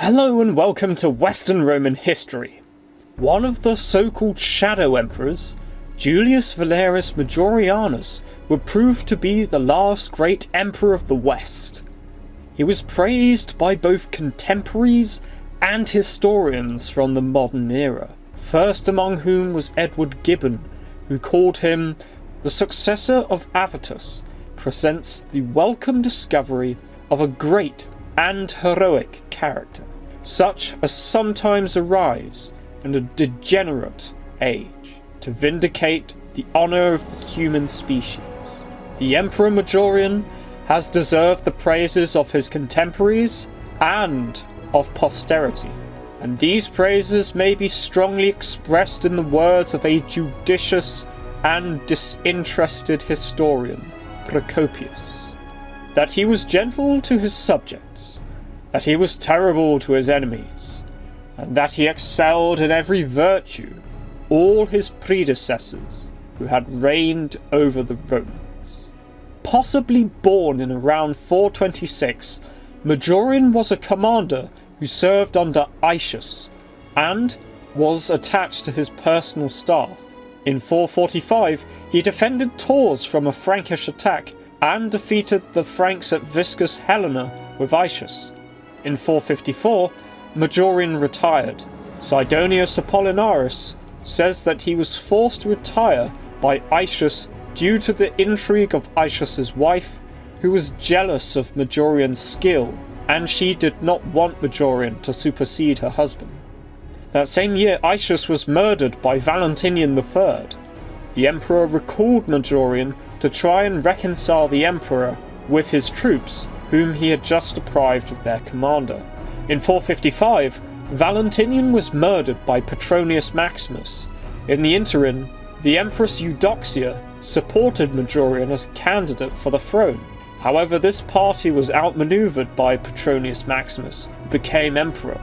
Hello and welcome to Western Roman history. One of the so-called shadow emperors, Julius Valerius Majorianus, would prove to be the last great emperor of the West. He was praised by both contemporaries and historians from the modern era, first among whom was Edward Gibbon, who called him the successor of Avitus, presents the welcome discovery of a great and heroic character, such as sometimes arise in a degenerate age, to vindicate the honour of the human species. The Emperor Majorian has deserved the praises of his contemporaries and of posterity, and these praises may be strongly expressed in the words of a judicious and disinterested historian, Procopius, that he was gentle to his subjects, that he was terrible to his enemies, and that he excelled in every virtue all his predecessors who had reigned over the Romans. Possibly born in around 426, Majorian was a commander who served under Aetius and was attached to his personal staff. In 445, he defended Tours from a Frankish attack and defeated the Franks at Viscus Helena with Aetius. In 454, Majorian retired. Sidonius Apollinaris says that he was forced to retire by Aetius due to the intrigue of Aetius's wife, who was jealous of Majorian's skill, and she did not want Majorian to supersede her husband. That same year, Aetius was murdered by Valentinian III. The emperor recalled Majorian to try and reconcile the emperor with his troops, whom he had just deprived of their commander. In 455, Valentinian was murdered by Petronius Maximus. In the interim, the Empress Eudoxia supported Majorian as candidate for the throne. However, this party was outmaneuvered by Petronius Maximus, who became emperor.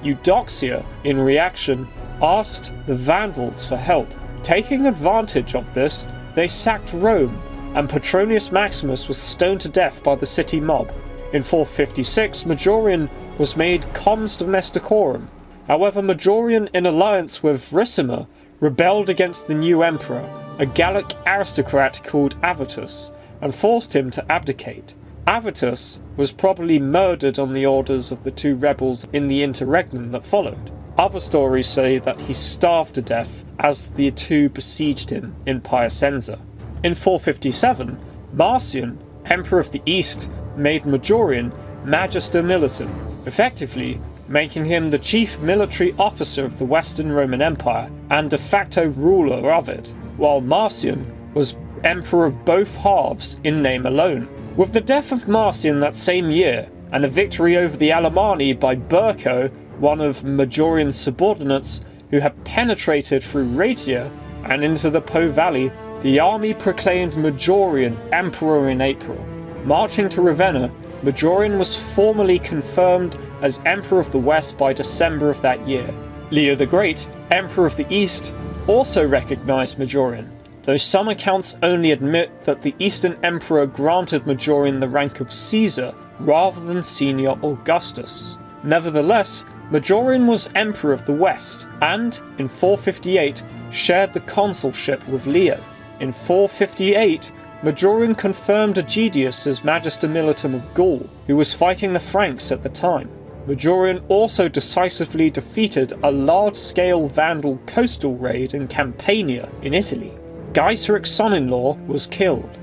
Eudoxia, in reaction, asked the Vandals for help. Taking advantage of this, they sacked Rome, and Petronius Maximus was stoned to death by the city mob. In 456, Majorian was made Comes Domesticorum. However, Majorian, in alliance with Ricimer, rebelled against the new emperor, a Gallic aristocrat called Avitus, and forced him to abdicate. Avitus was probably murdered on the orders of the two rebels in the interregnum that followed. Other stories say that he starved to death as the two besieged him in Piacenza. In 457, Marcian, Emperor of the East, made Majorian Magister Militum, effectively making him the chief military officer of the Western Roman Empire and de facto ruler of it, while Marcian was emperor of both halves in name alone. With the death of Marcian that same year, and a victory over the Alemanni by Burco, one of Majorian's subordinates who had penetrated through Raetia and into the Po Valley, the army proclaimed Majorian emperor in April. Marching to Ravenna, Majorian was formally confirmed as Emperor of the West by December of that year. Leo the Great, Emperor of the East, also recognized Majorian, though some accounts only admit that the Eastern Emperor granted Majorian the rank of Caesar rather than Senior Augustus. Nevertheless, Majorian was Emperor of the West, and, in 458, shared the consulship with Leo. In 458, Majorian confirmed Aegidius as Magister Militum of Gaul, who was fighting the Franks at the time. Majorian also decisively defeated a large-scale Vandal coastal raid in Campania in Italy. Gaisric's son-in-law was killed.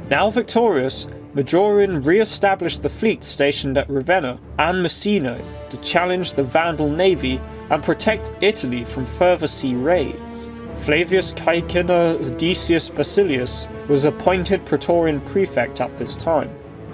Now victorious, Majorian re-established the fleet stationed at Ravenna and Messina to challenge the Vandal navy and protect Italy from further sea raids. Flavius Caecina Decius Basilius was appointed Praetorian prefect at this time.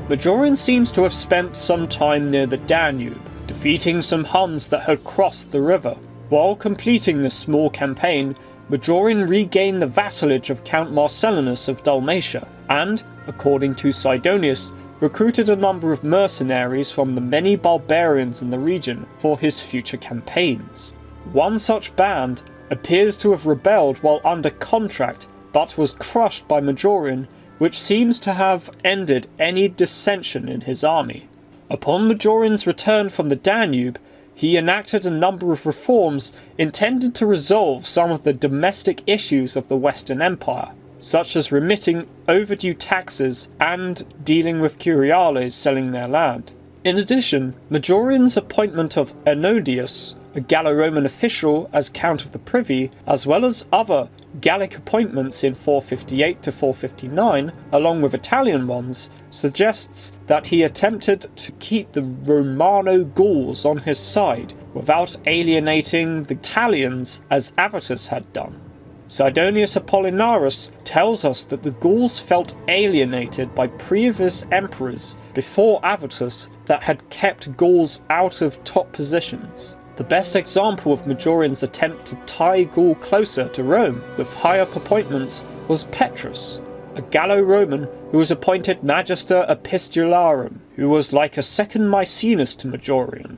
Majorian seems to have spent some time near the Danube, defeating some Huns that had crossed the river. While completing this small campaign, Majorian regained the vassalage of Count Marcellinus of Dalmatia, and, according to Sidonius, recruited a number of mercenaries from the many barbarians in the region for his future campaigns. One such band appears to have rebelled while under contract, but was crushed by Majorian, which seems to have ended any dissension in his army. Upon Majorian's return from the Danube, he enacted a number of reforms intended to resolve some of the domestic issues of the Western Empire, such as remitting overdue taxes and dealing with curiales selling their land. In addition, Majorian's appointment of Ennodius, a Gallo-Roman official, as Count of the Privy, as well as other Gallic appointments in 458 to 459, along with Italian ones, suggests that he attempted to keep the Romano-Gauls on his side without alienating the Italians as Avitus had done. Sidonius Apollinaris tells us that the Gauls felt alienated by previous emperors before Avitus that had kept Gauls out of top positions. The best example of Majorian's attempt to tie Gaul closer to Rome with high-up appointments was Petrus, a Gallo-Roman who was appointed Magister Epistularum, who was like a second Maecenas to Majorian.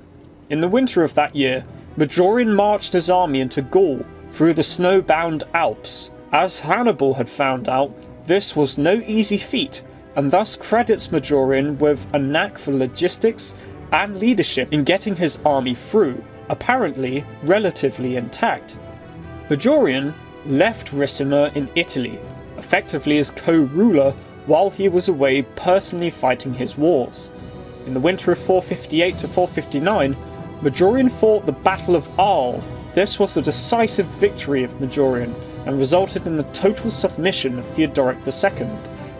In the winter of that year, Majorian marched his army into Gaul through the snow-bound Alps. As Hannibal had found out, this was no easy feat, and thus credits Majorian with a knack for logistics and leadership in getting his army through, apparently relatively intact. Majorian left Ricimer in Italy, effectively as co-ruler, while he was away personally fighting his wars. In the winter of 458 to 459, Majorian fought the Battle of Arles. This was a decisive victory of Majorian and resulted in the total submission of Theodoric II,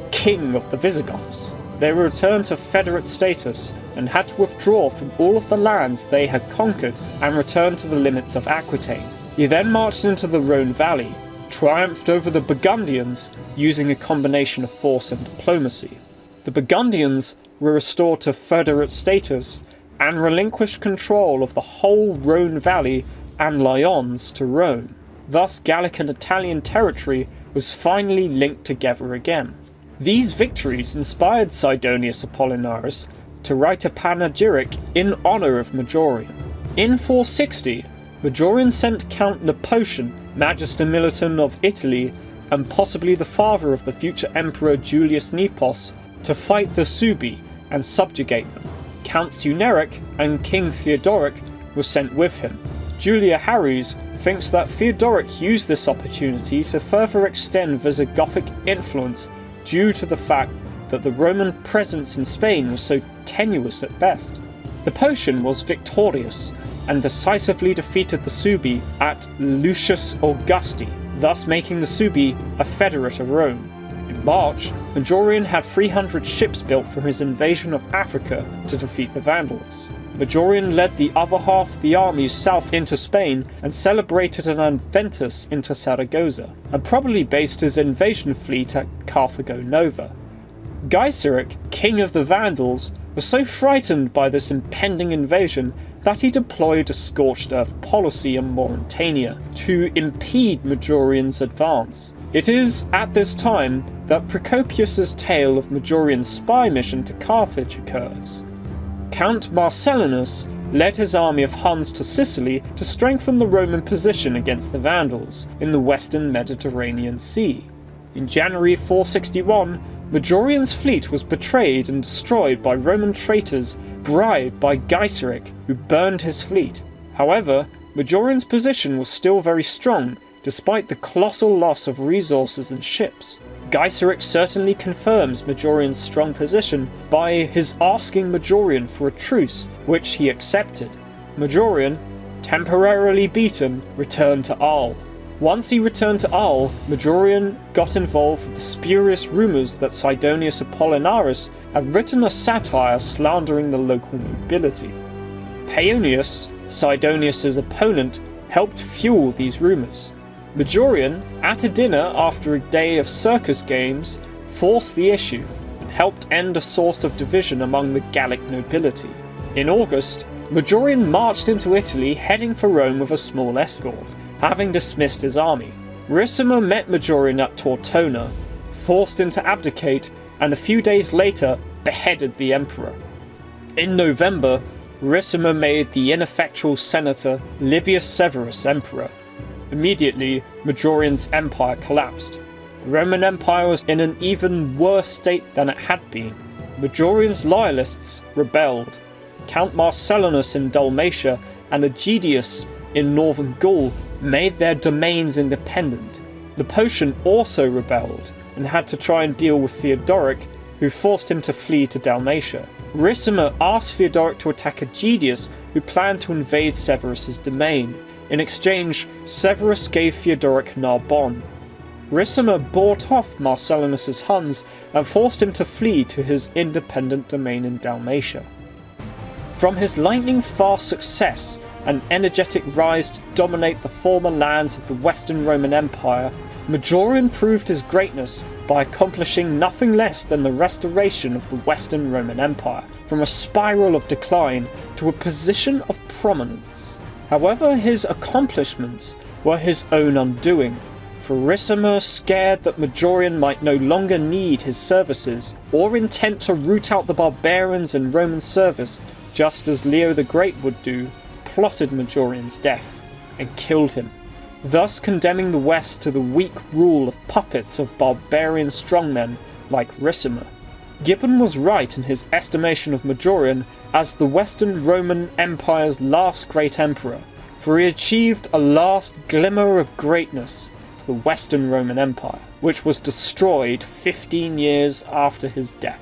king of the Visigoths. They returned to Federate status and had to withdraw from all of the lands they had conquered and return to the limits of Aquitaine. He then marched into the Rhone Valley, triumphed over the Burgundians using a combination of force and diplomacy. The Burgundians were restored to Federate status and relinquished control of the whole Rhone Valley and Lyons to Rome. Thus Gallic and Italian territory was finally linked together again. These victories inspired Sidonius Apollinaris to write a panegyric in honour of Majorian. In 460, Majorian sent Count Nepotian, Magister Militum of Italy, and possibly the father of the future Emperor Julius Nepos, to fight the Suebi and subjugate them. Count Suneric and King Theodoric were sent with him. Julia Harries thinks that Theodoric used this opportunity to further extend Visigothic influence due to the fact that the Roman presence in Spain was so tenuous at best. Nepotian was victorious and decisively defeated the Suebi at Lucius Augusti, thus making the Suebi a federate of Rome. In March, Majorian had 300 ships built for his invasion of Africa to defeat the Vandals. Majorian led the other half of the armies south into Spain and celebrated an adventus into Saragossa, and probably based his invasion fleet at Carthago Nova. Gaiseric, king of the Vandals, was so frightened by this impending invasion that he deployed a scorched earth policy in Mauritania to impede Majorian's advance. It is at this time that Procopius's tale of Majorian's spy mission to Carthage occurs. Count Marcellinus led his army of Huns to Sicily to strengthen the Roman position against the Vandals in the western Mediterranean Sea. In January 461, Majorian's fleet was betrayed and destroyed by Roman traitors bribed by Gaiseric, who burned his fleet. However, Majorian's position was still very strong, despite the colossal loss of resources and ships. Gaiseric certainly confirms Majorian's strong position by his asking Majorian for a truce, which he accepted. Majorian, temporarily beaten, returned to Arles. Once he returned to Arles, Majorian got involved with the spurious rumours that Sidonius Apollinaris had written a satire slandering the local nobility. Paeonius, Sidonius's opponent, helped fuel these rumours. Majorian, at a dinner after a day of circus games, forced the issue and helped end a source of division among the Gallic nobility. In August, Majorian marched into Italy heading for Rome with a small escort, having dismissed his army. Ricimer met Majorian at Tortona, forced him to abdicate, and a few days later beheaded the emperor. In November, Ricimer made the ineffectual senator Libius Severus emperor. Immediately, Majorian's empire collapsed. The Roman Empire was in an even worse state than it had been. Majorian's loyalists rebelled. Count Marcellinus in Dalmatia and Aegidius in northern Gaul made their domains independent. The Potian also rebelled and had to try and deal with Theodoric, who forced him to flee to Dalmatia. Ricimer asked Theodoric to attack Aegidius, who planned to invade Severus's domain. In exchange, Severus gave Theodoric Narbonne. Ricimer bought off Marcellinus's Huns and forced him to flee to his independent domain in Dalmatia. From his lightning-fast success and energetic rise to dominate the former lands of the Western Roman Empire, Majorian proved his greatness by accomplishing nothing less than the restoration of the Western Roman Empire from a spiral of decline to a position of prominence. However, his accomplishments were his own undoing, for Ricimer, scared that Majorian might no longer need his services, or intent to root out the barbarians in Roman service just as Leo the Great would do, plotted Majorian's death and killed him, thus condemning the West to the weak rule of puppets of barbarian strongmen like Ricimer. Gibbon was right in his estimation of Majorian as the Western Roman Empire's last great emperor, for he achieved a last glimmer of greatness for the Western Roman Empire, which was destroyed 15 years after his death.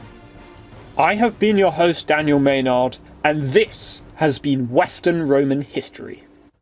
I have been your host, Daniel Maynard, and this has been Western Roman History.